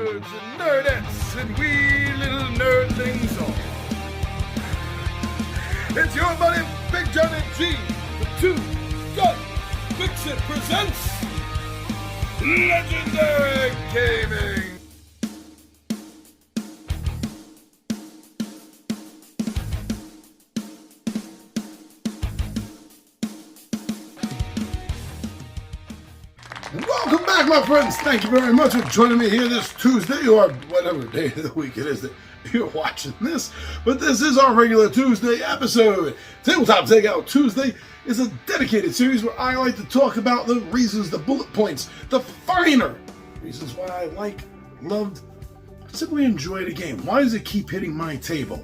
nerds and nerdettes and wee little nerdlings all. It's your buddy Big Johnny G, the Two Gun Fix-It presents Legendary Gaming. Welcome back, my friends. Thank you very much for joining me here this Tuesday, or whatever day of the week it is that you're watching this. But this is our regular Tuesday episode. Tabletop Takeout Tuesday is a dedicated series where I like to talk about the reasons, the bullet points, the finer reasons why I like, loved, simply enjoyed a game. Why does it keep hitting my table?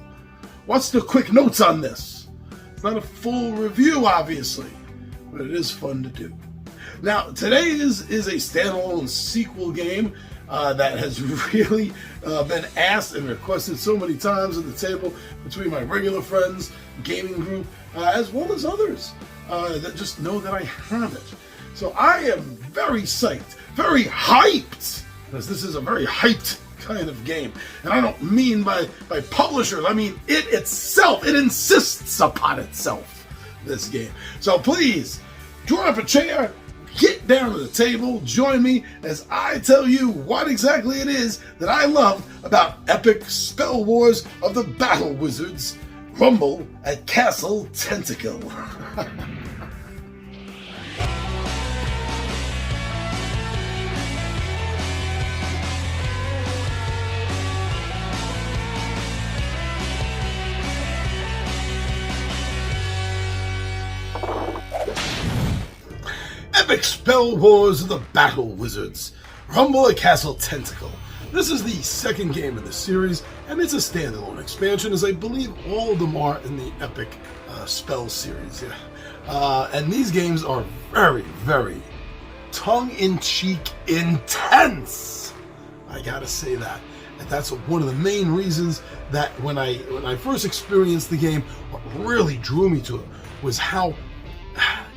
What's the quick notes on this? It's not a full review, obviously, but it is fun to do. Now, today is a standalone sequel game that has really been asked and requested so many times at the table between my regular friends, gaming group, as well as others that just know that I have it. So I am very psyched, very hyped, because this is a very hyped kind of game. And I don't mean by publishers, I mean it itself. It insists upon itself, this game. So please, draw up a chair, get down to the table, join me as I tell you what exactly it is that I love about epic spell wars of the battle wizards, Rumble at Castle Tentakill. Epic Spell Wars of the Battle Wizards, Rumble at Castle Tentakill. This is the second game in the series, and it's a standalone expansion, as I believe all of them are in the Epic Spell series. Yeah. And these games are very, very tongue-in-cheek intense. I gotta say that. And that's one of the main reasons that when I first experienced the game, what really drew me to it was how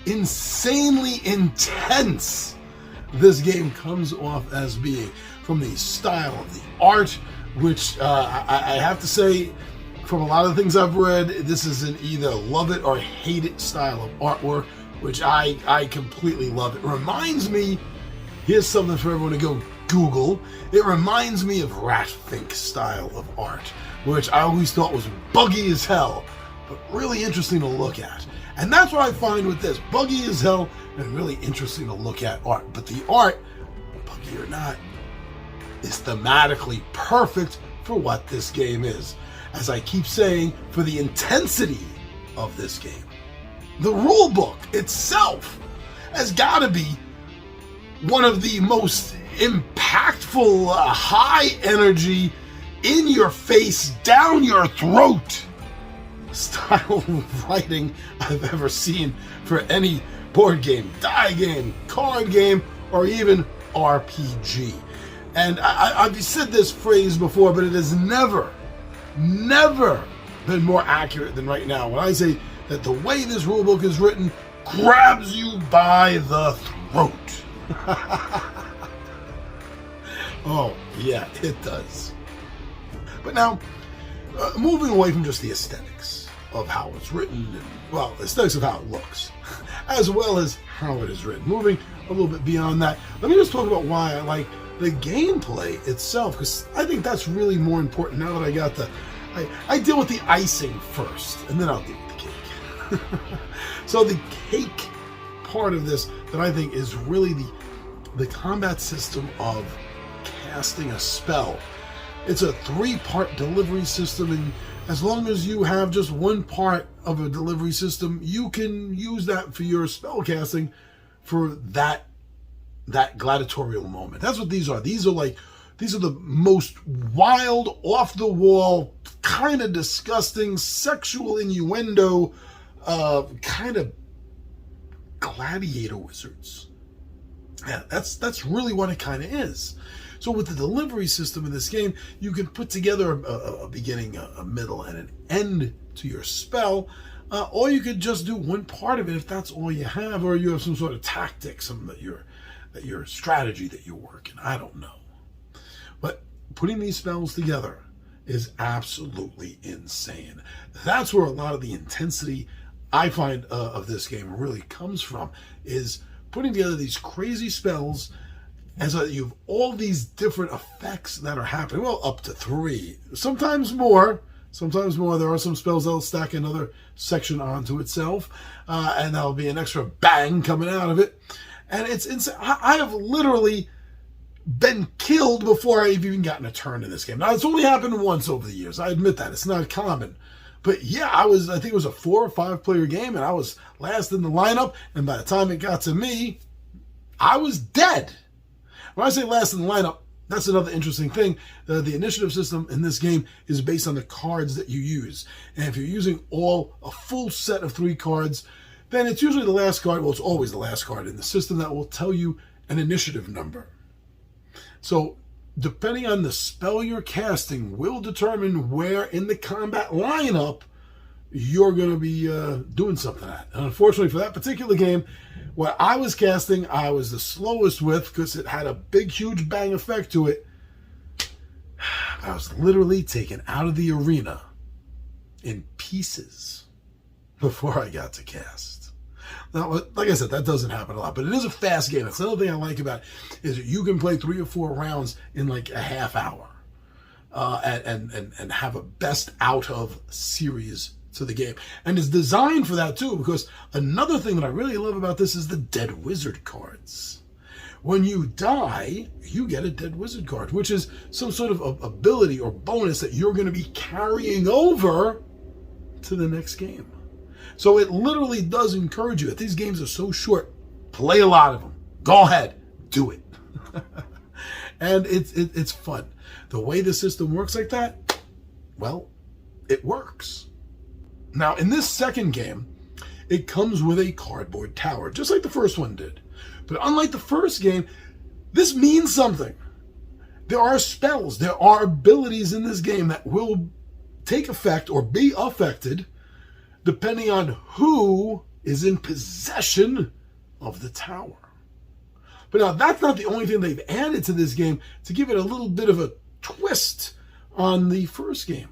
insanely intense this game comes off as being, from the style of the art, which I have to say, from a lot of the things I've read, this is an either love it or hate it style of artwork, which I completely love. It reminds me, here's something for everyone to go Google, it reminds me of Rat-Fink style of art, which I always thought was buggy as hell, but really interesting to look at. And that's what I find with this. Buggy as hell and really interesting to look at art. But the art, buggy or not, is thematically perfect for what this game is. As I keep saying, for the intensity of this game. The rule book itself has got to be one of the most impactful, high energy, in your face, down your throat style of writing I've ever seen for any board game, die game, card game, or even RPG. And I've said this phrase before, but it has never been more accurate than right now when I say that the way this rulebook is written grabs you by the throat. Oh, yeah, it does. But now, moving away from just the aesthetics of how it's written, and, well, aesthetics of how it looks, as well as how it is written. Moving a little bit beyond that, let me just talk about why I like the gameplay itself, because I think that's really more important now that I got the... I deal with the icing first, and then I'll deal with the cake. So the cake part of this that I think is really the combat system of casting a spell. It's a 3-part delivery system, and as long as you have just one part of a delivery system, you can use that for your spell casting for that gladiatorial moment. That's what these are. These are the most wild, off the wall, kind of disgusting, sexual innuendo, kind of gladiator wizards. Yeah, that's really what it kind of is. So with the delivery system in this game, you can put together a beginning, a middle, and an end to your spell, or you could just do one part of it if that's all you have, or you have some sort of tactic, some that your strategy that you're working. I don't know. But putting these spells together is absolutely insane. That's where a lot of the intensity I find of this game really comes from, is putting together these crazy spells as you have all these different effects that are happening. Well, up to 3, sometimes more. Sometimes more. There are some spells that'll stack another section onto itself, and that'll be an extra bang coming out of it. And it's insane. I have literally been killed before I've even gotten a turn in this game. Now, it's only happened once over the years. I admit that. It's not common. But yeah, I think it was a 4 or 5 player game, and I was last in the lineup, and by the time it got to me, I was dead. When I say last in the lineup, that's another interesting thing. The initiative system in this game is based on the cards that you use. And if you're using a full set of 3 cards, then it's usually the last card. Well, it's always the last card in the system that will tell you an initiative number. So depending on the spell you're casting will determine where in the combat lineup you're going to be doing something at. And unfortunately for that particular game, what I was casting, I was the slowest with because it had a big, huge bang effect to it. I was literally taken out of the arena in pieces before I got to cast. Now, like I said, that doesn't happen a lot, but it is a fast game. That's another thing I like about it, is that you can play 3 or 4 rounds in like a half hour and have a best out of series to the game. And it's designed for that too, because another thing that I really love about this is the Dead Wizard cards. When you die, you get a Dead Wizard card, which is some sort of ability or bonus that you're going to be carrying over to the next game. So it literally does encourage you. If these games are so short, play a lot of them. Go ahead, do it. And it's fun. The way the system works like that, well, it works. Now, in this second game, it comes with a cardboard tower, just like the first one did. But unlike the first game, this means something. There are spells, there are abilities in this game that will take effect or be affected depending on who is in possession of the tower. But now, that's not the only thing they've added to this game to give it a little bit of a twist on the first game.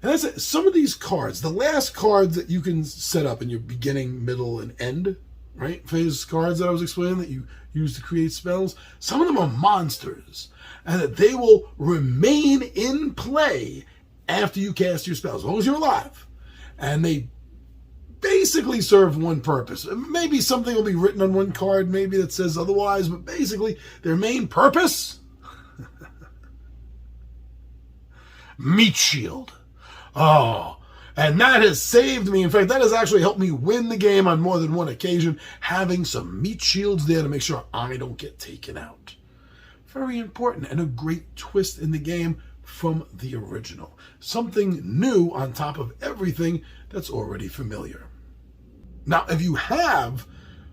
And that's it. Some of these cards, the last cards that you can set up in your beginning, middle, and end, right, phase cards that I was explaining that you use to create spells, some of them are monsters, and that they will remain in play after you cast your spells, as long as you're alive. And they basically serve one purpose. Maybe something will be written on one card, maybe that says otherwise, but basically their main purpose, meat shield. Oh, and that has saved me. In fact, that has actually helped me win the game on more than one occasion, having some meat shields there to make sure I don't get taken out. Very important, and a great twist in the game from the original. Something new on top of everything that's already familiar. Now, if you have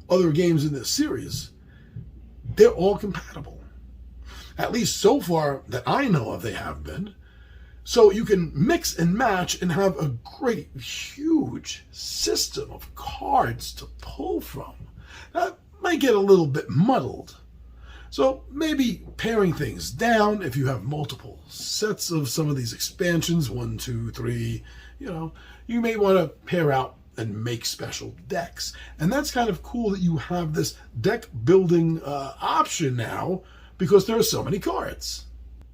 other games in this series, they're all compatible. At least so far that I know of, they have been. So you can mix and match and have a great, huge system of cards to pull from. That might get a little bit muddled. So maybe paring things down if you have multiple sets of some of these expansions, 1, 2, 3, you may want to pair out and make special decks. And that's kind of cool that you have this deck building option now, because there are so many cards.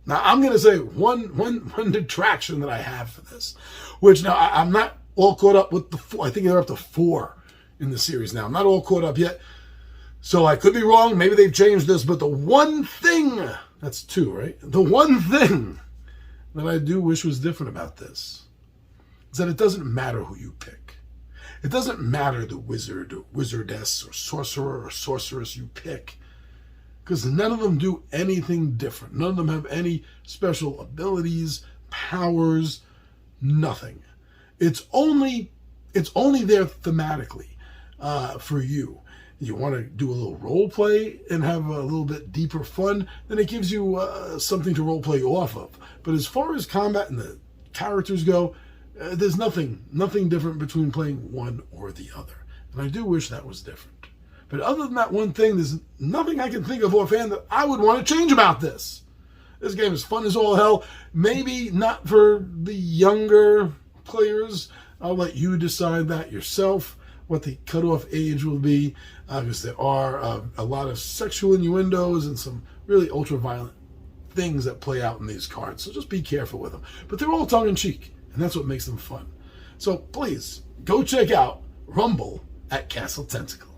Now, I'm going to say one detraction that I have for this, which now I'm not all caught up with the 4. I think they're up to 4 in the series now. I'm not all caught up yet, so I could be wrong. Maybe they've changed this, but the one thing, that's 2, right? The one thing that I do wish was different about this is that it doesn't matter who you pick. It doesn't matter the wizard or wizardess or sorcerer or sorceress you pick, because none of them do anything different. None of them have any special abilities, powers, nothing. It's only there thematically for you. You want to do a little role play and have a little bit deeper fun, then it gives you something to role play off of. But as far as combat and the characters go, there's nothing different between playing one or the other. And I do wish that was different. But other than that one thing, there's nothing I can think of offhand that I would want to change about this. This game is fun as all hell. Maybe not for the younger players. I'll let you decide that yourself, what the cutoff age will be, because there are a lot of sexual innuendos and some really ultra-violent things that play out in these cards. So just be careful with them. But they're all tongue-in-cheek, and that's what makes them fun. So please, go check out Rumble at Castle Tentakill.